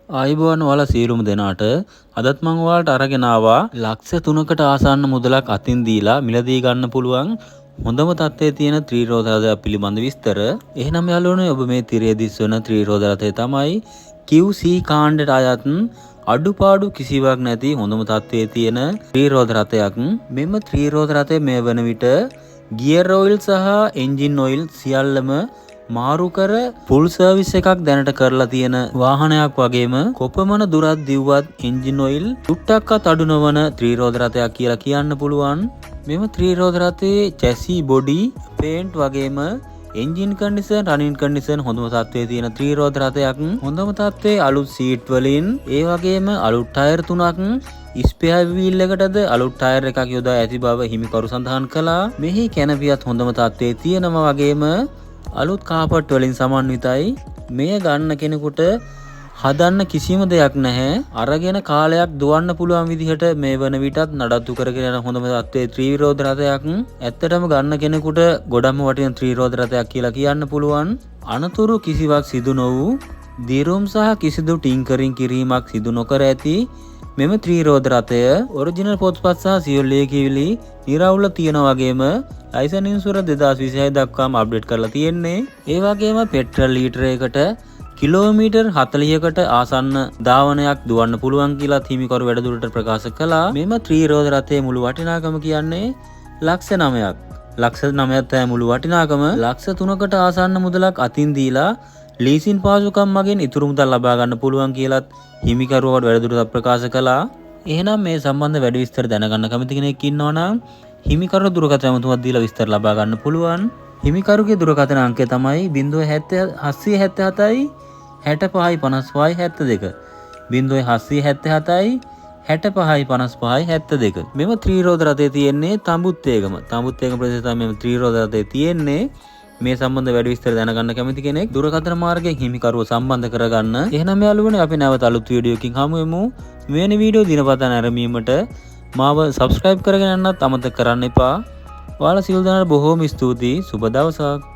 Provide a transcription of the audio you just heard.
ආයුබෝවන් ඔයාලා සියලුම දෙනාට අදත් මම ඔයාලට අරගෙන ආවා ලක්ෂ 3කට ආසන්න මුදලක් අතින් දීලා මිලදී ගන්න පුළුවන් හොඳම තත්ත්වයේ තියෙන ත්‍රිරෝද රථය පිළිබඳ විස්තර. එහෙනම් යාළුවනේ ඔබ මේ තිරේ දිස්වන ත්‍රිරෝද රථය තමයි QC කාණ්ඩයට අයත් අඩුපාඩු කිසිවක් නැති හොඳම තත්ත්වයේ තියෙන ත්‍රිරෝද රථයක්. මෙම ත්‍රිරෝද රථය මේ වන විට ගියර් ඔයිල් සහ එන්ජින් ඔයිල් සියල්ලම මාරු කර ෆුල් සර්විස් එකක් දැනට කරලා තියෙන වාහනයක් වගේම කොපමණ දුරක් දිව්වත් එන්ජින් ඔයිල් චුට්ටක්වත් අඩු නොවන ත්‍රිරෝද රථයක් කියලා කියන්න පුළුවන්. මෙම ත්‍රිරෝද රථයේ චැසි බොඩි පේන්ට් වගේම එන්ජින් කන්ඩිෂන් රනින් කන්ඩිෂන් හොඳම තත්ත්වයේ තියෙන ත්‍රිරෝද රථයක්. හොඳම තත්ත්වයේ අලුත් සීට් වලින් ඒ වගේම අලුත් ටයර් 3ක් ස්පෙයා වීල් එකටද අලුත් ටයර් එකක් යොදා ඇති බව හිමිකරු සඳහන් කළා. මෙහි කැනපියත් හොඳම තත්ත්වයේ තියෙනවා වගේම අලුත් කාපට් වලින් සමන්විතයි. මෙය ගන්න කෙනෙකුට හදන්න කිසිම දෙයක් නැහැ. අරගෙන කාලයක් දුවන්න පුළුවන් විදිහට මේ වන විටත් නඩත්තු කරගෙන යන හොඳම තත්ත්වයේ ත්‍රිරෝද රථයක්. ඇත්තටම ගන්න කෙනෙකුට ගොඩක්ම වටින ත්‍රිරෝද රථයක් කියලා කියන්න පුළුවන්. අනතුරු කිසිවක් සිදු නොවූ දිරුම් සහ කිසිදු ටින්කරින් කිරීමක් සිදු නොකර ඇති මෙම ත්‍රිරෝද රථය ඔරිජිනල් පොත්පත් සහ සියලු ලියකියවිලි නිරවුල තියෙන වගේම ලයිසන් ඉන්ෂුරන්ස් 2026 දක්වාම අප්ඩේට් කරලා තියෙන්නේ. ඒ වගේම පෙට්‍රල් ලීටර එකකට කිලෝමීටර් 40කට ආසන්න ධාවනයක් දුවන්න පුළුවන් කියලා හිමිකරු වැඩිදුරට ප්‍රකාශ කළා. මෙම ත්‍රිරෝද රථයේ මුළු වටිනාකම කියන්නේ ලක්ෂ 9ක්. ලක්ෂ 9ක් තමයි මුළු වටිනාකම. ලක්ෂ 3කට ආසන්න මුදලක් අතින් දීලා ලීසින් පාසුකම් මගින් ඉතුරු මුදල් ලබා ගන්න පුළුවන් කියලත් හිමිකරුවට වැඩිදුරට ප්‍රකාශ කළා. එහෙනම් මේ සම්බන්ධ වැඩි විස්තර දැනගන්න කැමති කෙනෙක් ඉන්නවා නම් හිමිකරු දුරකථන ඇමතුමක් දීලා විස්තර ලබා ගන්න පුළුවන්. හිමිකරුගේ දුරකථන අංකය තමයි 0777යි 65යි 55යි 72. 0777යි 65යි 55යි 72. මෙම ත්‍රිරෝද රථය තියෙන්නේ තඹුත්තේගම. තඹුත්තේගම ප්‍රදේශයේ තමයි මෙම ත්‍රිරෝද රථය තියෙන්නේ. මේ සම්බන්ධ වැඩි විස්තර දැනගන්න කැමති කෙනෙක් දුරකථන මාර්ගයෙන් හිමිකරුව සම්බන්ධ කරගන්න. එහෙනම් යාළුවනේ අපි නැවත අලුත් වීඩියෝ එකකින් හමු වෙමු. මෙවැනි වීඩියෝ දිනපතා නැරඹීමට මාව සබ්ස්ක්‍රයිබ් කරගෙන යන්නත් අමතක කරන්න එපා. ඔයාලා සියලු දෙනාට බොහෝම ස්තුතියි. සුබ දවසක්.